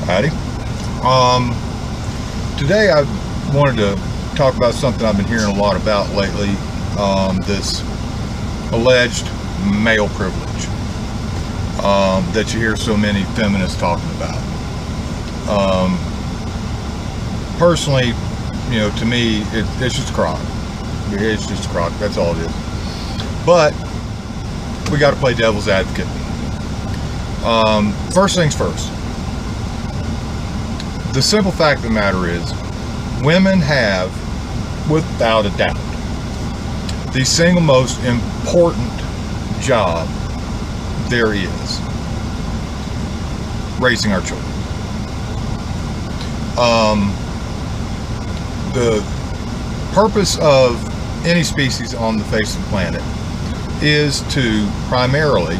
Howdy. Today I wanted to talk about something I've been hearing a lot about lately, this alleged male privilege that you hear so many feminists talking about. Personally, to me, it's just a crock. It's just a crock, that's all it is. But we got to play devil's advocate. First things first. The simple fact of the matter is, women have, without a doubt, the single most important job there is: raising our children. The purpose of any species on the face of the planet is to primarily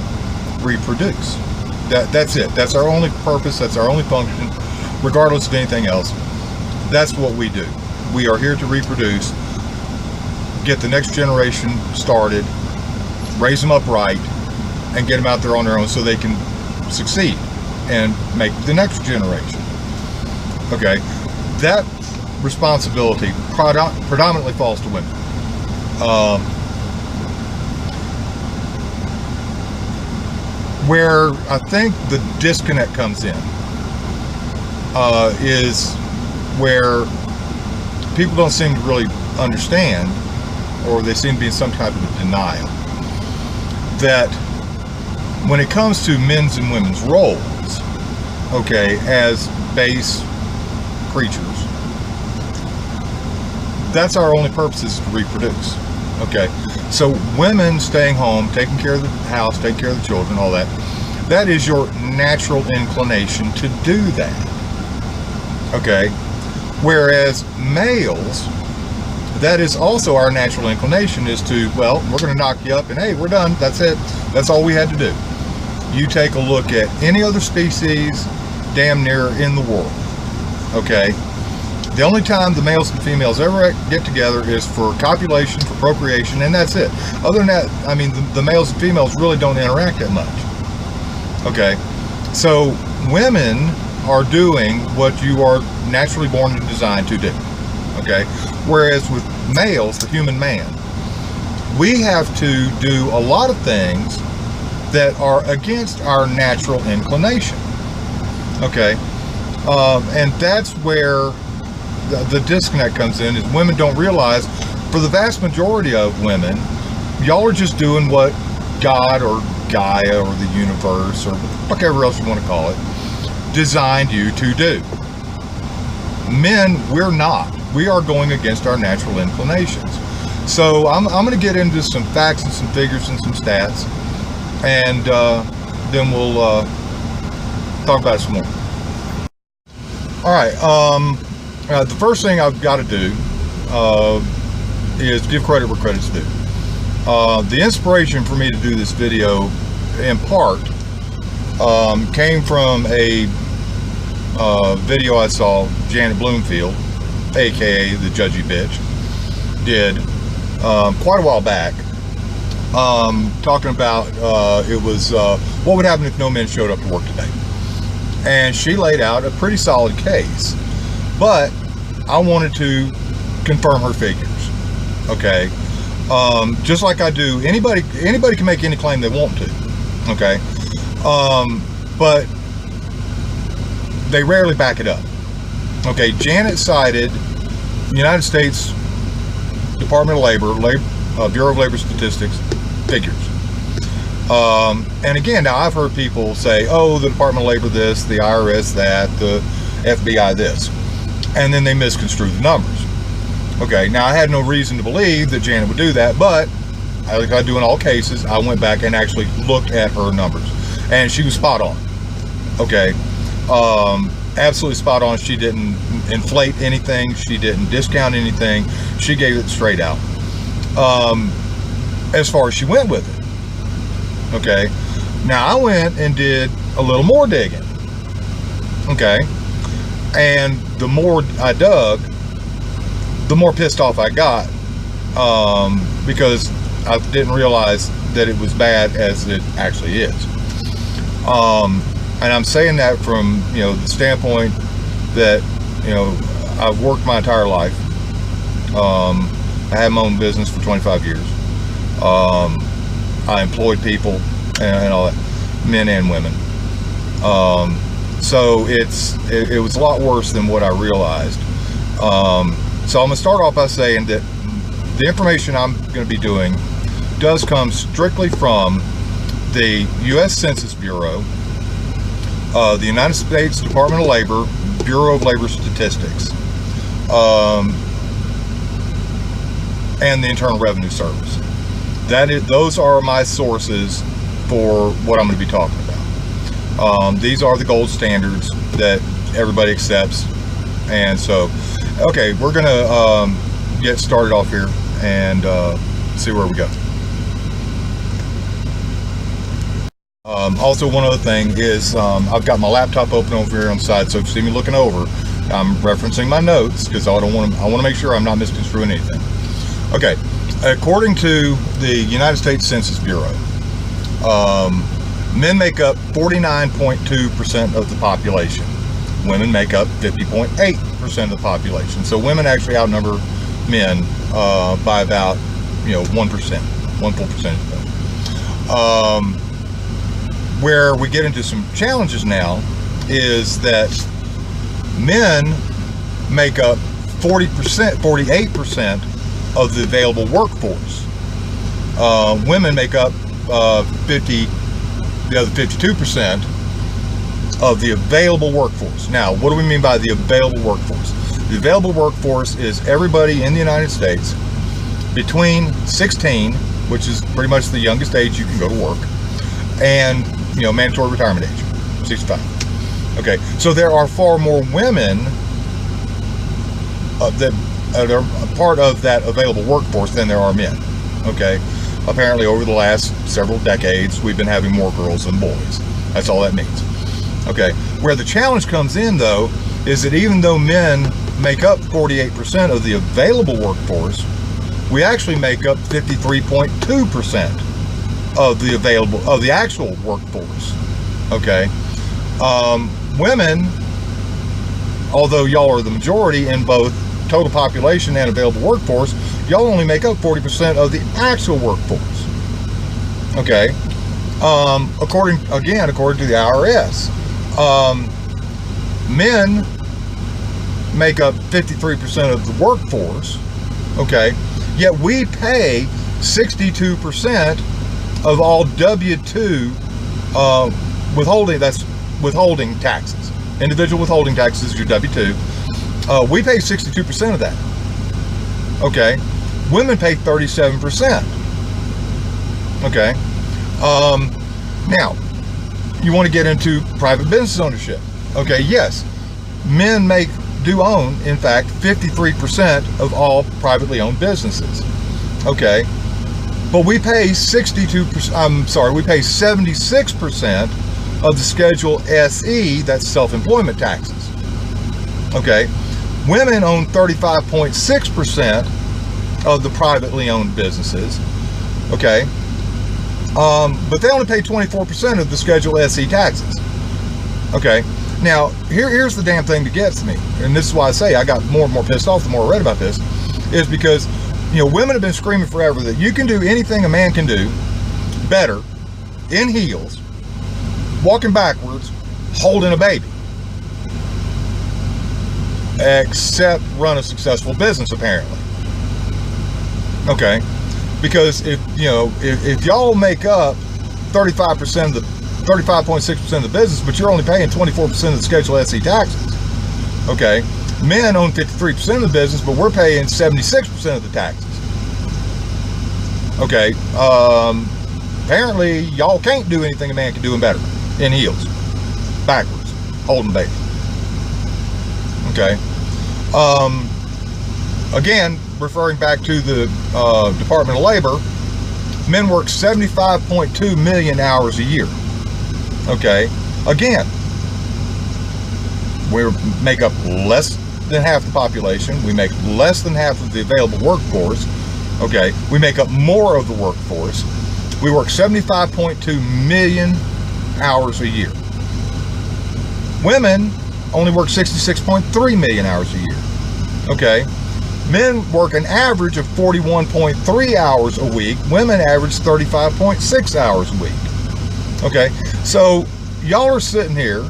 reproduce. That's it. That's our only purpose. That's our only function. Regardless of anything else, that's what we do. We are here to reproduce, get the next generation started, raise them up right, and get them out there on their own so they can succeed and make the next generation. Okay, that responsibility predominantly falls to women. Where I think the disconnect comes in is where people don't seem to really understand, or they seem to be in some type of denial, that when it comes to men's and women's roles, okay, as base creatures, that's our only purpose, is to reproduce. Okay, so women staying home, taking care of the house, taking care of the children, all that, that is your natural inclination to do that. Okay, whereas males, that is also our natural inclination, is to, well, we're going to knock you up and hey, we're done, that's it, that's all we had to do. You take a look at any other species damn near in the world, okay, the only time the males and females ever get together is for copulation, for procreation, and that's it. Other than that, I mean, the males and females really don't interact that much. Okay, so women are doing what you are naturally born and designed to do. Okay, whereas with males, the human man, we have to do a lot of things that are against our natural inclination. Okay, and that's where the disconnect comes in, is women don't realize, for the vast majority of women, y'all are just doing what God or Gaia or the universe or whatever else you want to call it designed you to do. Men, we're not. We are going against our natural inclinations. So I'm going to get into some facts and some figures and some stats, and then we'll talk about it some more. All right. The first thing I've got to do is give credit where credit's due. The inspiration for me to do this video, in part, came from a video I saw Janet Bloomfield, aka the Judgy Bitch, did quite a while back, talking about it was what would happen if no men showed up to work today. And she laid out a pretty solid case, but I wanted to confirm her figures. Okay, just like I do, anybody can make any claim they want to. Okay, but they rarely back it up. Okay, Janet cited United States Department of Labor, Bureau of Labor Statistics figures. And again, now I've heard people say, oh, the Department of Labor this, the IRS that, the FBI this, and then they misconstrue the numbers. Okay, now I had no reason to believe that Janet would do that, but like I do in all cases, I went back and actually looked at her numbers, and she was spot on. Okay, absolutely spot on. She didn't inflate anything, she didn't discount anything, she gave it straight out, as far as she went with it. Okay, now I went and did a little more digging. Okay, and the more I dug, the more pissed off I got, because I didn't realize that it was bad as it actually is. And I'm saying that from, the standpoint that, I've worked my entire life. I had my own business for 25 years. I employed people and all that, men and women. So it was a lot worse than what I realized. So I'm gonna start off by saying that the information I'm gonna be doing does come strictly from the U.S. Census Bureau, the United States Department of Labor, Bureau of Labor Statistics, and the Internal Revenue Service. Those are my sources for what I'm going to be talking about. These are the gold standards that everybody accepts. And so, okay, we're going to get started off here and see where we go. Also, one other thing is I've got my laptop open over here on the side, so if you see me looking over, I'm referencing my notes because I want to make sure I'm not misconstruing anything. Okay, according to the United States Census Bureau, men make up 49.2% of the population. Women make up 50.8% of the population. So women actually outnumber men by about 1%, 1 full percentage point. Where we get into some challenges now is that men make up 48% of the available workforce. Women make up the other 52% of the available workforce. Now, what do we mean by the available workforce? The available workforce is everybody in the United States between 16, which is pretty much the youngest age you can go to work, and mandatory retirement age, 65. Okay, so there are far more women that are part of that available workforce than there are men. Okay, apparently over the last several decades, we've been having more girls than boys. That's all that means. Okay, where the challenge comes in, though, is that even though men make up 48% of the available workforce, we actually make up 53.2% of the actual workforce. Okay, women, although y'all are the majority in both total population and available workforce, y'all only make up 40% of the actual workforce. Okay, according to the IRS, men make up 53% of the workforce. Okay, yet we pay 62% of all W-2 withholding. That's withholding taxes. Individual withholding taxes is your W-2. We pay 62% of that. Okay, women pay 37%. Okay, now you want to get into private business ownership. Okay, yes, men do own, in fact, 53% of all privately owned businesses. Okay, but we pay 76% of the Schedule SE, that's self-employment taxes. Okay, women own 35.6% of the privately owned businesses. Okay, but they only pay 24% of the Schedule SE taxes. Okay, now here's the damn thing that gets me, and this is why I say I got more and more pissed off the more I read about this, is because women have been screaming forever that you can do anything a man can do better in heels, walking backwards, holding a baby, except run a successful business, apparently. Okay, because if y'all make up 35.6% of the business, but you're only paying 24% of the Schedule SE taxes. Okay, men own 53% of the business, but we're paying 76% of the taxes. Okay, apparently y'all can't do anything a man can do and better in heels, backwards, holding baby. Okay, again, referring back to the Department of Labor, men work 75.2 million hours a year. Okay, again, we make up less than half the population. We make less than half of the available workforce. Okay, we make up more of the workforce. We work 75.2 million hours a year. Women only work 66.3 million hours a year. Okay. Men work an average of 41.3 hours a week. Women average 35.6 hours a week. Okay. So y'all are sitting here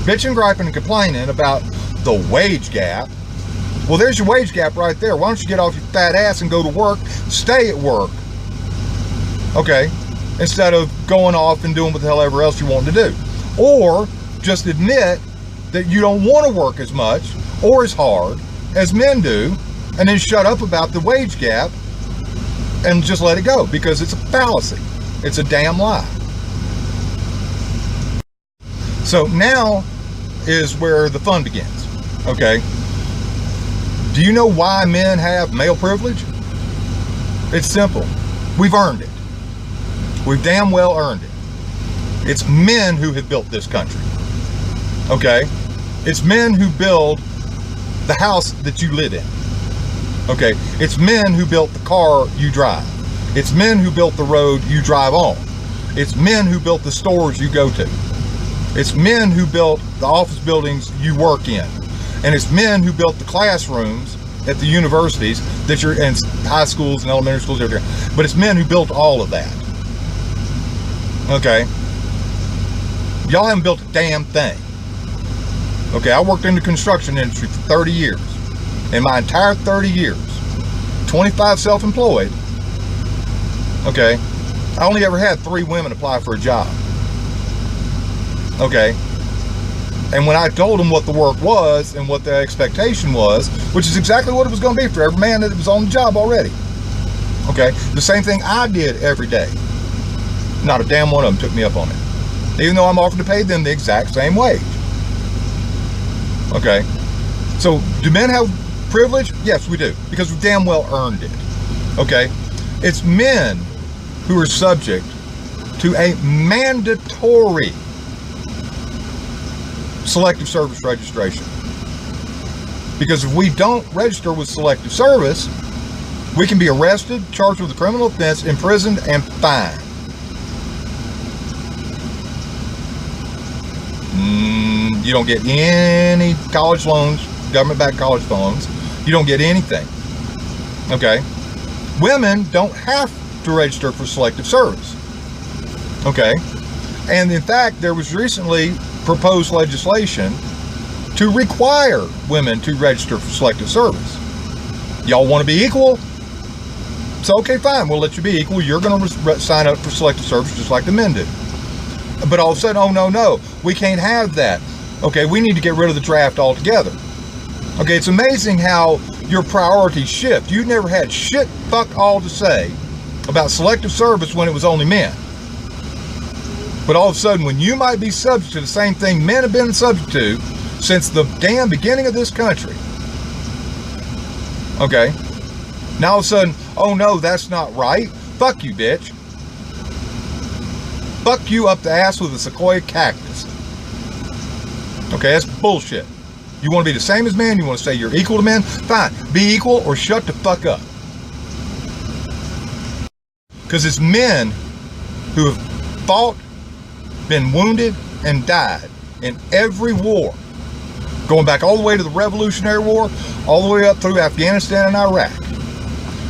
bitching, griping, and complaining about the wage gap. Well, there's your wage gap right there. Why don't you get off your fat ass and go to work, stay at work, okay, instead of going off and doing what the hell ever else you want to do. Or just admit that you don't want to work as much or as hard as men do, and then shut up about the wage gap and just let it go, because it's a fallacy. It's a damn lie. So now is where the fun begins, okay? Do you know why men have male privilege? It's simple. We've earned it. We've damn well earned it. It's men who have built this country. Okay? It's men who build the house that you live in. Okay? It's men who built the car you drive. It's men who built the road you drive on. It's men who built the stores you go to. It's men who built the office buildings you work in. And it's men who built the classrooms at the universities that you're in, high schools and elementary schools, everything. But it's men who built all of that. Okay? Y'all haven't built a damn thing. Okay, I worked in the construction industry for 30 years. In my entire 30 years, 25 self-employed, okay, I only ever had 3 women apply for a job. Okay? And when I told them what the work was and what the expectation was, which is exactly what it was going to be for every man that was on the job already. Okay? The same thing I did every day. Not a damn one of them took me up on it. Even though I'm offering to pay them the exact same wage. Okay? So, do men have privilege? Yes, we do. Because we damn well earned it. Okay? It's men who are subject to a mandatory selective service registration. Because if we don't register with selective service, we can be arrested, charged with a criminal offense, imprisoned, and fined. You don't get any college loans, government-backed college loans. You don't get anything. Okay? Women don't have to register for selective service. Okay? And in fact, there was recently proposed legislation to require women to register for selective service. Y'all want to be equal? So, okay, fine, we'll let you be equal. You're going to sign up for selective service just like the men do. But all of a sudden, oh, no, we can't have that. Okay, we need to get rid of the draft altogether. Okay, it's amazing how your priorities shift. You never had shit fuck all to say about selective service when it was only men. But all of a sudden, when you might be subject to the same thing men have been subject to since the damn beginning of this country. Okay? Now all of a sudden, oh no, that's not right. Fuck you, bitch. Fuck you up the ass with a sequoia cactus. Okay, that's bullshit. You want to be the same as men? You want to say you're equal to men? Fine. Be equal or shut the fuck up. Because it's men who have fought, been wounded, and died in every war. Going back all the way to the Revolutionary War, all the way up through Afghanistan and Iraq.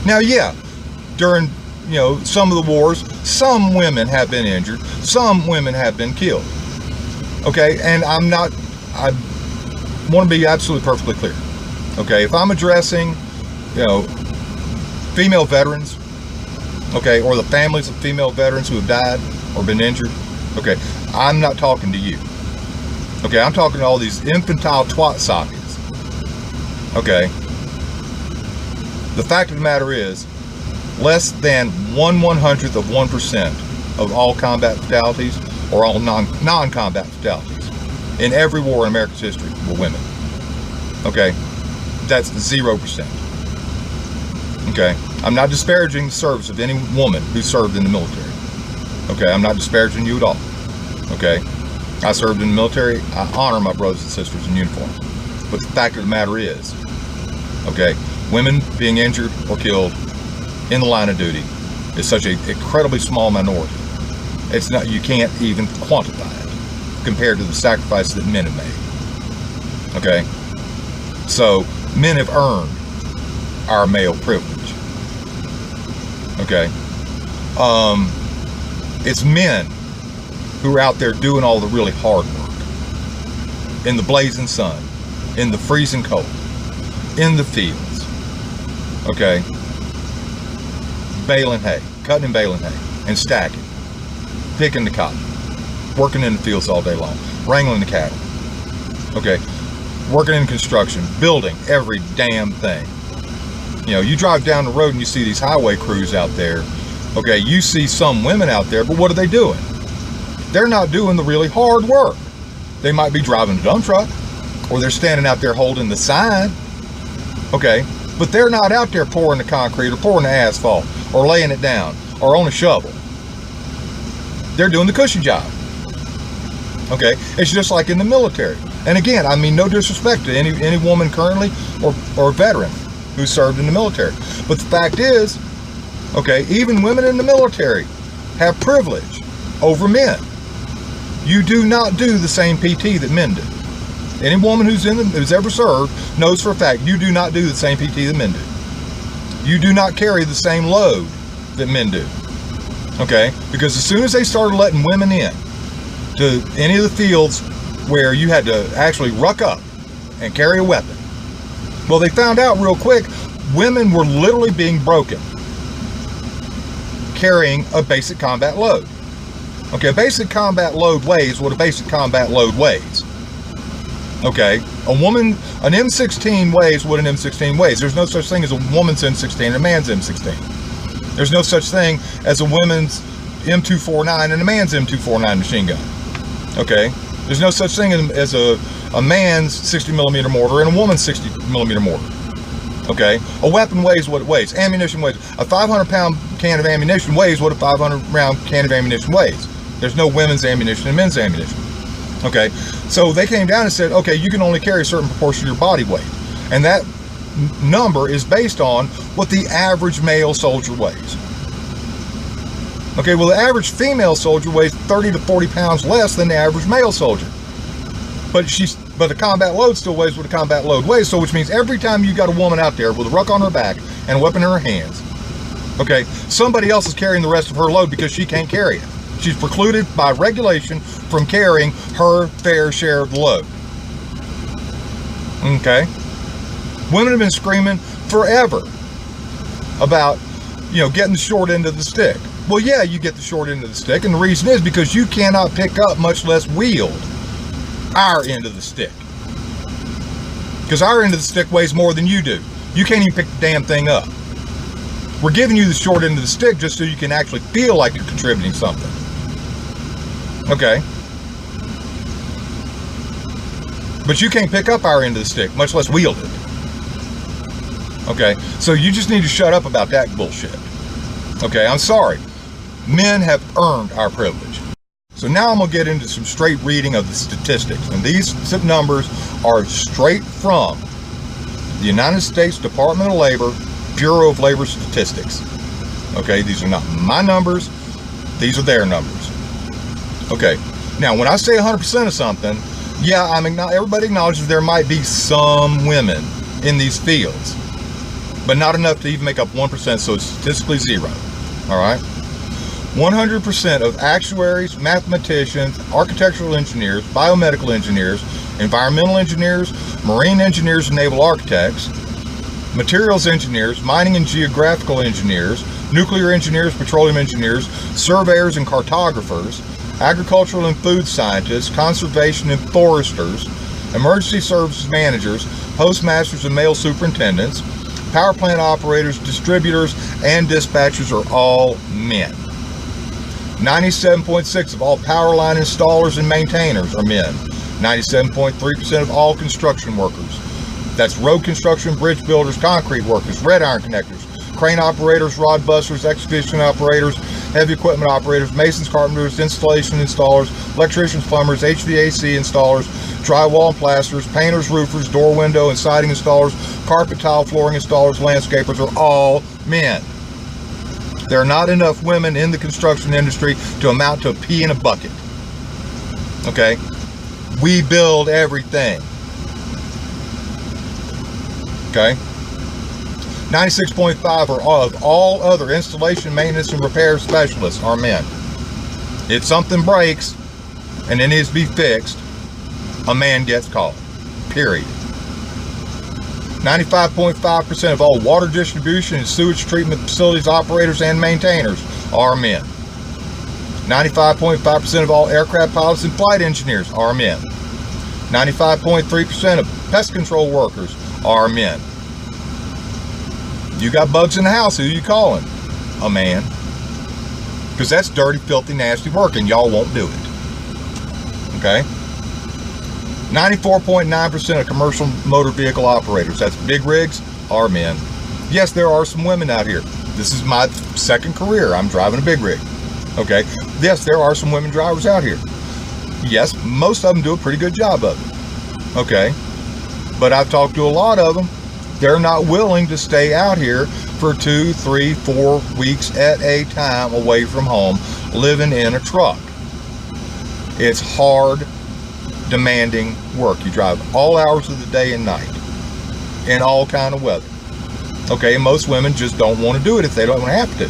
Now, yeah, during, some of the wars, some women have been injured, some women have been killed. Okay, and I want to be absolutely perfectly clear. Okay, if I'm addressing, female veterans, okay, or the families of female veterans who have died or been injured, okay, I'm not talking to you. Okay, I'm talking to all these infantile twat sockets. Okay. The fact of the matter is, less than 1/100th of 1% of all combat fatalities or all non-combat fatalities in every war in America's history were women. Okay, that's 0%. Okay, I'm not disparaging the service of any woman who served in the military. Okay, I'm not disparaging you at all. Okay, I served in the military. I honor my brothers and sisters in uniform. But the fact of the matter is, okay, women being injured or killed in the line of duty is such an incredibly small minority. It's not, you can't even quantify it. compared to the sacrifice that men have made. Okay? So, men have earned our male privilege. Okay? It's men who are out there doing all the really hard work. In the blazing sun, in the freezing cold, in the fields. Okay? Baling hay, cutting and baling hay, and stacking, picking the cotton, working in the fields all day long, wrangling the cattle. Okay? Working in construction, building every damn thing. You know, you drive down the road and you see these highway crews out there. Okay, you see some women out there, but what are they doing? They're not doing the really hard work. They might be driving a dump truck, or they're standing out there holding the sign. Okay, but they're not out there pouring the concrete or pouring the asphalt or laying it down or on a shovel. They're doing the cushy job. Okay, it's just like in the military. And again, I mean, no disrespect to any woman currently or veteran who served in the military. But the fact is, okay, even women in the military have privilege over men. You do not do the same PT that men do. Any woman who's ever served knows for a fact you do not do the same PT that men do. You do not carry the same load that men do. Okay? Because as soon as they started letting women in to any of the fields where you had to actually ruck up and carry a weapon, well, they found out real quick women were literally being broken carrying a basic combat load. Okay, a basic combat load weighs what a basic combat load weighs. Okay, an M16 weighs what an M16 weighs. There's no such thing as a woman's M16 and a man's M16. There's no such thing as a woman's M249 and a man's M249 machine gun. Okay, there's no such thing as a man's 60 millimeter mortar and a woman's 60 millimeter mortar. Okay, a weapon weighs what it weighs. Ammunition weighs. A 500-pound can of ammunition weighs what a 500-round can of ammunition weighs. There's no women's ammunition and men's ammunition. Okay, so they came down and said, okay, you can only carry a certain proportion of your body weight. And that number is based on what the average male soldier weighs. Okay, well, the average female soldier weighs 30 to 40 pounds less than the average male soldier. But the combat load still weighs what a combat load weighs, so which means every time you got a woman out there with a ruck on her back and a weapon in her hands, okay, somebody else is carrying the rest of her load because she can't carry it. She's precluded by regulation from carrying her fair share of the load. Okay? Women have been screaming forever about, you know, getting the short end of the stick. Well, yeah, you get the short end of the stick, and the reason is because you cannot pick up, much less wield, our end of the stick. Because our end of the stick weighs more than you do. You can't even pick the damn thing up. We're giving you the short end of the stick just so you can actually feel like you're contributing something. Okay? But you can't pick up our end of the stick, much less wield it. Okay? So you just need to shut up about that bullshit. Okay? I'm sorry. Men have earned our privilege. So now I'm going to get into some straight reading of the statistics. And these numbers are straight from the United States Department of Labor, Bureau of Labor Statistics. Okay, these are not my numbers. These are their numbers. Okay, now when I say 100% of something, yeah, everybody acknowledges there might be some women in these fields, but not enough to even make up 1%, so it's statistically zero. All right? 100% of actuaries, mathematicians, architectural engineers, biomedical engineers, environmental engineers, marine engineers and naval architects, materials engineers, mining and geographical engineers, nuclear engineers, petroleum engineers, surveyors and cartographers, agricultural and food scientists, conservation and foresters, emergency services managers, postmasters and mail superintendents, power plant operators, distributors, and dispatchers are all men. 97.6% of all power line installers and maintainers are men. 97.3% of all construction workers. That's road construction, bridge builders, concrete workers, red iron connectors, crane operators, rod busters, excavation operators, heavy equipment operators, masons, carpenters, installation installers, electricians, plumbers, HVAC installers, drywall and plasters, painters, roofers, door, window, and siding installers, carpet, tile, flooring installers, landscapers are all men. There are not enough women in the construction industry to amount to a pea in a bucket. Okay? We build everything. Okay? 96.5% of all other installation, maintenance, and repair specialists are men. If something breaks and it needs to be fixed, a man gets called. Period. 95.5% of all water distribution and sewage treatment facilities operators and maintainers are men. 95.5% of all aircraft pilots and flight engineers are men. 95.3% of pest control workers are men. You got bugs in the house, who you calling? A man. Because that's dirty, filthy, nasty work, and y'all won't do it. Okay? 94.9% of commercial motor vehicle operators, that's big rigs, are men. Yes, there are some women out here. This is my second career. I'm driving a big rig. Okay? Yes, there are some women drivers out here. Yes, most of them do a pretty good job of it. Okay? But I've talked to a lot of them. They're not willing to stay out here for 2, 3, 4 weeks at a time away from home, living in a truck. It's hard, demanding work. You drive all hours of the day and night in all kind of weather. Okay, most women just don't want to do it if they don't have to.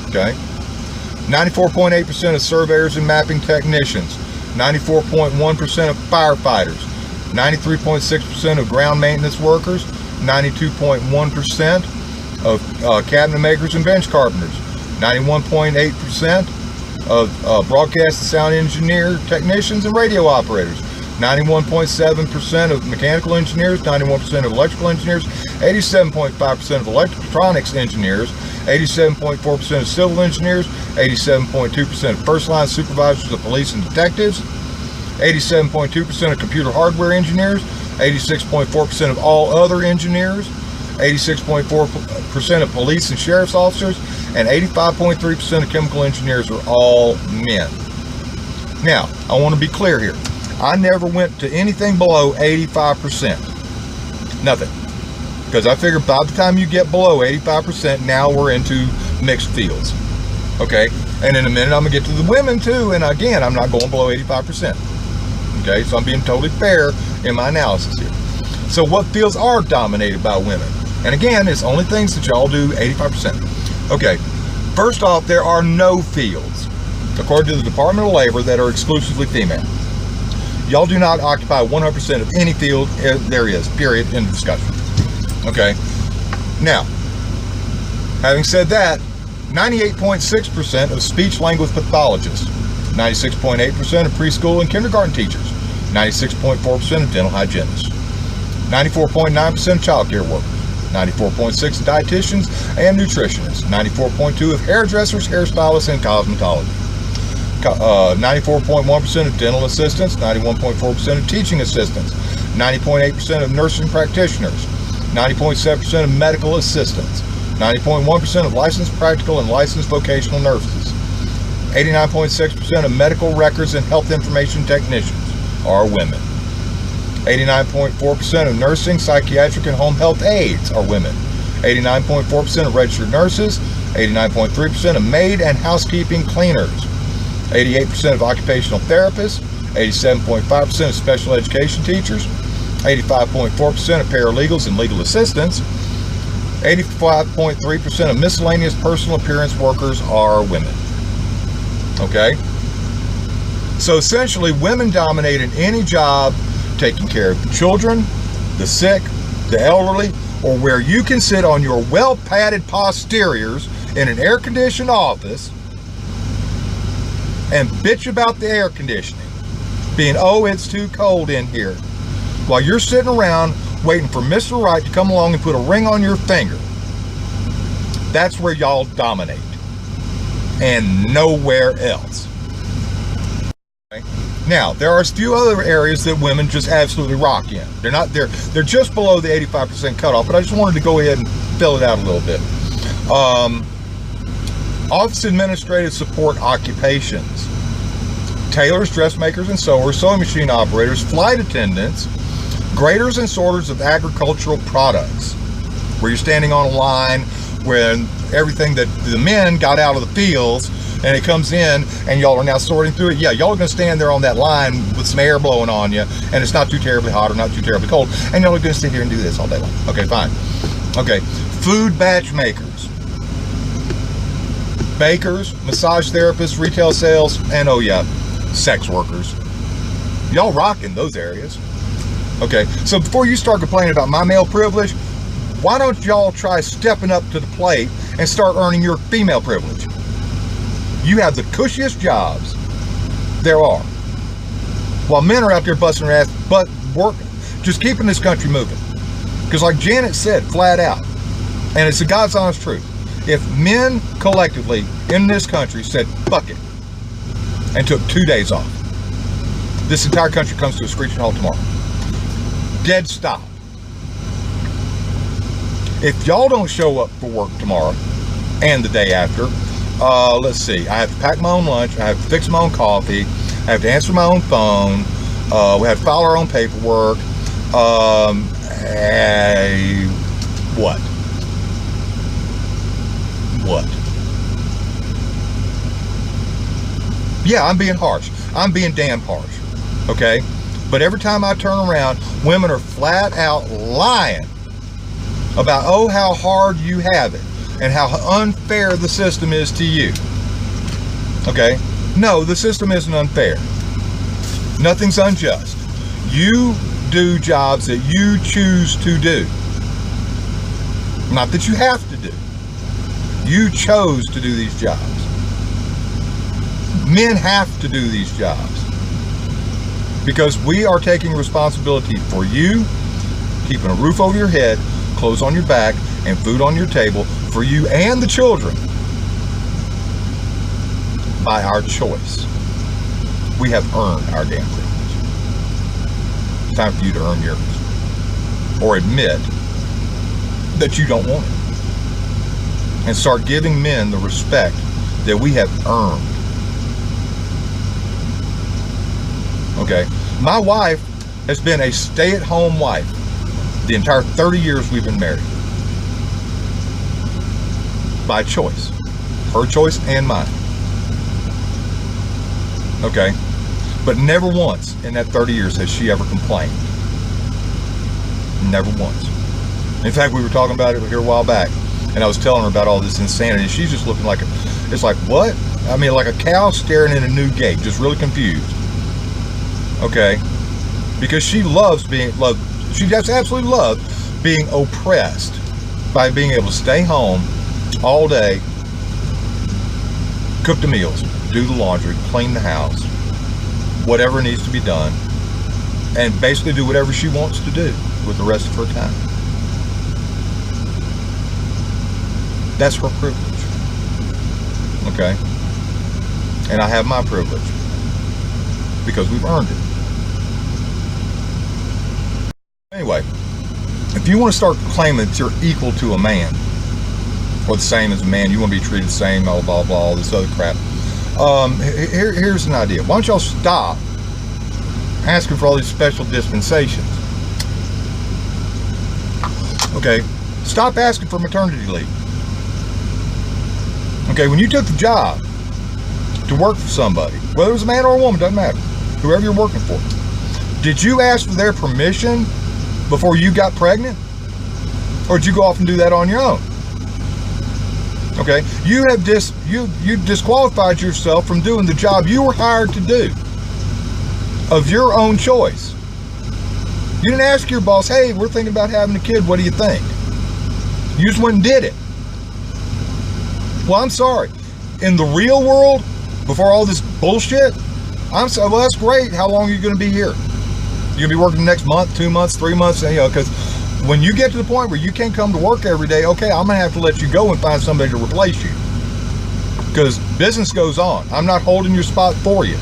Okay? 94.8% of surveyors and mapping technicians, 94.1% of firefighters, 93.6% of ground maintenance workers, 92.1% of cabinet makers and bench carpenters, 91.8% of broadcast and sound engineer technicians and radio operators, 91.7% of mechanical engineers, 91% of electrical engineers, 87.5% of electronics engineers, 87.4% of civil engineers, 87.2% of first line supervisors of police and detectives, 87.2% of computer hardware engineers, 86.4% of all other engineers, 86.4% of police and sheriff's officers, and 85.3% of chemical engineers are all men. Now, I want to be clear here. I never went to anything below 85%. Nothing. Because I figured by the time you get below 85%, now we're into mixed fields. Okay? And in a minute, I'm going to get to the women too. And again, I'm not going below 85%. Okay? So I'm being totally fair in my analysis here. So what fields are dominated by women? And again, it's only things that y'all do 85%. Okay. First off, there are no fields, according to the Department of Labor, that are exclusively female. Y'all do not occupy 100% of any field there is, period, in the discussion. Okay. Now, having said that, 98.6% of speech-language pathologists, 96.8% of preschool and kindergarten teachers, 96.4% of dental hygienists, 94.9% of child care workers, 94.6% of dietitians and nutritionists, 94.2% of hairdressers, hairstylists, and cosmetologists, 94.1% of dental assistants, 91.4% of teaching assistants, 90.8% of nursing practitioners, 90.7% of medical assistants, 90.1% of licensed practical and licensed vocational nurses, 89.6% of medical records and health information technicians are women. 89.4% of nursing, psychiatric, and home health aides are women. 89.4% of registered nurses, 89.3% of maid and housekeeping cleaners, 88% of occupational therapists, 87.5% of special education teachers, 85.4% of paralegals and legal assistants, 85.3% of miscellaneous personal appearance workers are women. Okay? So essentially, women dominate in any job taking care of the children, the sick, the elderly, or where you can sit on your well-padded posteriors in an air-conditioned office and bitch about the air conditioning, being, oh, it's too cold in here, while you're sitting around waiting for Mr. Right to come along and put a ring on your finger. That's where y'all dominate, and nowhere else. Okay? Now, there are a few other areas that women just absolutely rock in. They're just below the 85% cutoff, but I just wanted to go ahead and fill it out a little bit. Office administrative support occupations: tailors, dressmakers and sewers, sewing machine operators, flight attendants, graders and sorters of agricultural products, where you're standing on a line when everything that the men got out of the fields and it comes in and y'all are now sorting through it, yeah, y'all are going to stand there on that line with some air blowing on you, and it's not too terribly hot or not too terribly cold, and y'all are going to sit here and do this all day long. Okay, fine. Okay, food batch makers, bakers, massage therapists, retail sales, and oh yeah, sex workers. Y'all rock in those areas. Okay, so before you start complaining about my male privilege, why don't y'all try stepping up to the plate and start earning your female privilege? You have the cushiest jobs there are, while men are out there busting their ass, but working, just keeping this country moving. Because like Janet said, flat out, and it's the God's honest truth, if men collectively in this country said, fuck it, and took 2 days off, this entire country comes to a screeching halt tomorrow. Dead stop. If y'all don't show up for work tomorrow and the day after, let's see, I have to pack my own lunch, I have to fix my own coffee, I have to answer my own phone, we have to file our own paperwork, what? Yeah, I'm being harsh. I'm being damn harsh, okay? But every time I turn around, women are flat out lying about, oh, how hard you have it and how unfair the system is to you. Okay? No, the system isn't unfair. Nothing's unjust. You do jobs that you choose to do. Not that you have to do. You chose to do these jobs. Men have to do these jobs because we are taking responsibility for you, keeping a roof over your head, clothes on your back, and food on your table for you and the children by our choice. We have earned our damn privilege. It's time for you to earn yours, or admit that you don't want it, and start giving men the respect that we have earned. Okay, my wife has been a stay-at-home wife the entire 30 years we've been married. By choice. Her choice and mine. Okay? But never once in that 30 years has she ever complained. Never once. In fact, we were talking about it here a while back, and I was telling her about all this insanity, and she's just looking like it's like, what? I mean, like a cow staring at a new gate, just really confused. Okay? Because she she just absolutely loves being oppressed by being able to stay home all day, cook the meals, do the laundry, clean the house, whatever needs to be done, and basically do whatever she wants to do with the rest of her time. That's her privilege. Okay? And I have my privilege because we've earned it. Anyway, if you want to start claiming that you're equal to a man, or the same as a man, you want to be treated the same, blah, blah, blah, all this other crap. Here's an idea. Why don't y'all stop asking for all these special dispensations? Okay, stop asking for maternity leave. Okay, when you took the job to work for somebody, whether it was a man or a woman, doesn't matter, whoever you're working for, did you ask for their permission before you got pregnant? Or did you go off and do that on your own? Okay, you have you disqualified yourself from doing the job you were hired to do of your own choice. You didn't ask your boss, hey, we're thinking about having a kid, what do you think? You just went and did it. Well, I'm sorry. In the real world, before all this bullshit, I'm sorry, well, that's great. How long are you going to be here? You're going to be working the next month, 2 months, 3 months, you know, because when you get to the point where you can't come to work every day, okay, I'm going to have to let you go and find somebody to replace you. Because business goes on. I'm not holding your spot for you.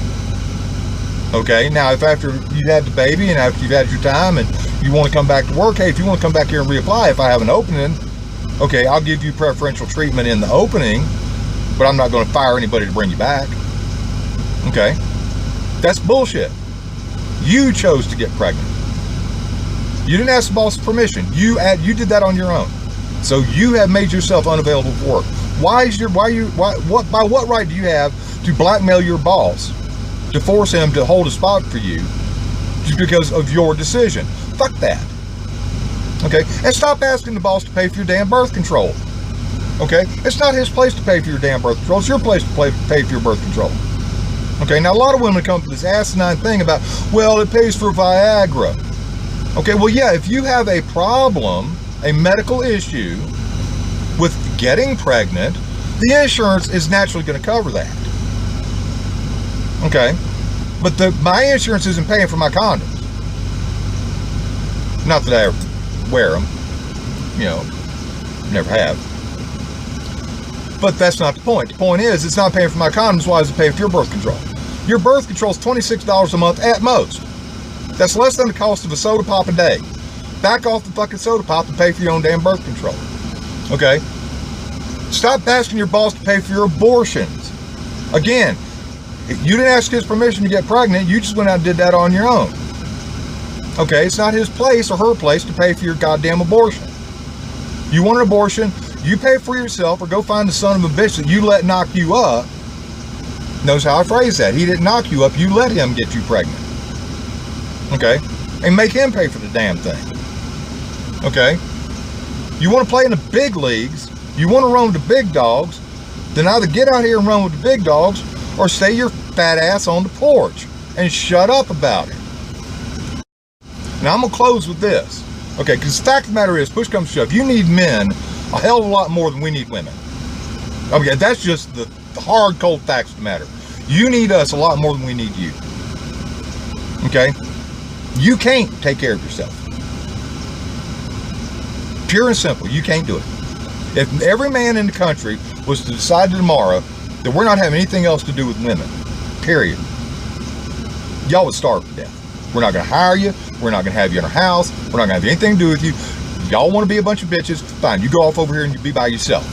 Okay, now if after you had the baby and after you've had your time and you want to come back to work, hey, if you want to come back here and reapply, if I have an opening, okay, I'll give you preferential treatment in the opening, but I'm not going to fire anybody to bring you back. Okay, that's bullshit. You chose to get pregnant. You didn't ask the boss's permission. You did that on your own. So you have made yourself unavailable for work. By what right do you have to blackmail your boss to force him to hold a spot for you just because of your decision? Fuck that. Okay? And stop asking the boss to pay for your damn birth control. Okay? It's not his place to pay for your damn birth control. It's your place to pay for your birth control. Okay? Now, a lot of women come to this asinine thing about, well, it pays for Viagra. Okay? Well, yeah, if you have a problem, a medical issue with getting pregnant, the insurance is naturally going to cover that. Okay? But my insurance isn't paying for my condoms. Not that I ever wear them. You know, never have. But that's not the point. The point is, it's not paying for my condoms. Why is it paying for your birth control? Your birth control is $26 a month at most. That's less than the cost of a soda pop a day. Back off the fucking soda pop and pay for your own damn birth control. Okay? Stop asking your boss to pay for your abortions. Again, if you didn't ask his permission to get pregnant, you just went out and did that on your own. Okay? It's not his place or her place to pay for your goddamn abortion. You want an abortion, you pay for yourself, or go find the son of a bitch that you let knock you up. Knows how I phrase that. He didn't knock you up, you let him get you pregnant. Okay? And make him pay for the damn thing. Okay? You want to play in the big leagues, you want to run with the big dogs, then either get out here and run with the big dogs, or stay your fat ass on the porch and shut up about it. Now I'm going to close with this. Okay, because the fact of the matter is, push comes to shove, you need men a hell of a lot more than we need women. Okay, that's just the hard, cold facts of the matter. You need us a lot more than we need you. Okay? You can't take care of yourself. Pure and simple, you can't do it. If every man in the country was to decide tomorrow that we're not having anything else to do with women, period, y'all would starve to death. We're not going to hire you. We're not going to have you in our house. We're not going to have anything to do with you. Y'all want to be a bunch of bitches? Fine, you go off over here and you be by yourself.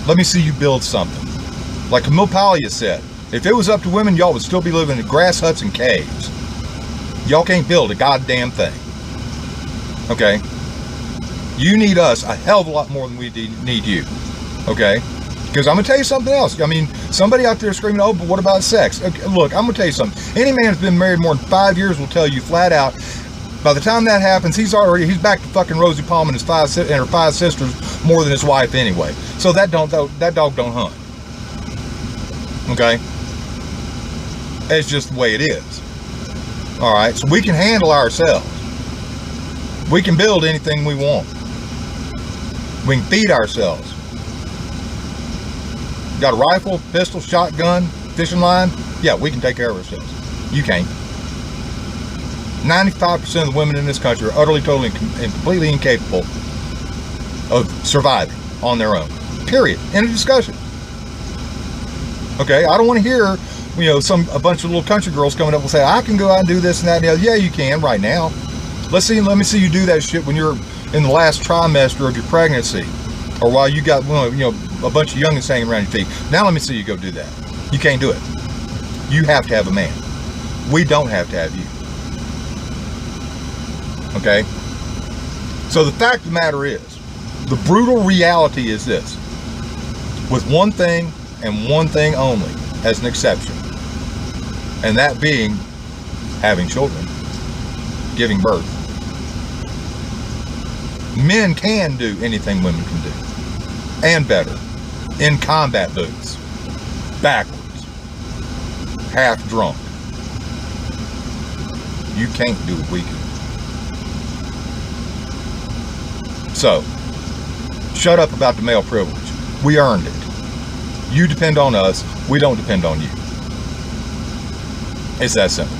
Let me see you build something. Like Milpalia said, if it was up to women, y'all would still be living in grass huts and caves. Y'all can't build a goddamn thing. Okay? You need us a hell of a lot more than we need you. Okay? Because I'm going to tell you something else. I mean, somebody out there screaming, oh, but what about sex? Okay, look, I'm going to tell you something. Any man who's been married more than 5 years will tell you flat out, by the time that happens, he's back to fucking Rosie Palm and her five sisters more than his wife anyway. So that dog don't hunt. Okay? It's just the way it is. All right? So we can handle ourselves. We can build anything we want. We can feed ourselves. Got a rifle, pistol, shotgun, fishing line? Yeah, we can take care of ourselves. You can't. 95% of the women in this country are utterly, totally, and completely incapable of surviving on their own. Period. End of discussion. Okay, I don't want to hear, a bunch of little country girls coming up and say, I can go out and do this and that and the other. Yeah, you can right now. Let me see you do that shit when you're in the last trimester of your pregnancy, or while you got, a bunch of youngins hanging around your feet. Now let me see you go do that. You can't do it. You have to have a man. We don't have to have you. Okay? So the fact of the matter is, the brutal reality is this. With one thing and one thing only as an exception, and that being having children, giving birth. Men can do anything women can do, and better, in combat boots, backwards, half drunk. You can't do what we can. So, shut up about the male privilege. We earned it. You depend on us, we don't depend on you. It's that simple.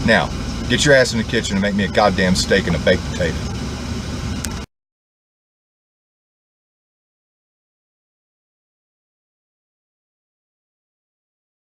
Now, get your ass in the kitchen and make me a goddamn steak and a baked potato.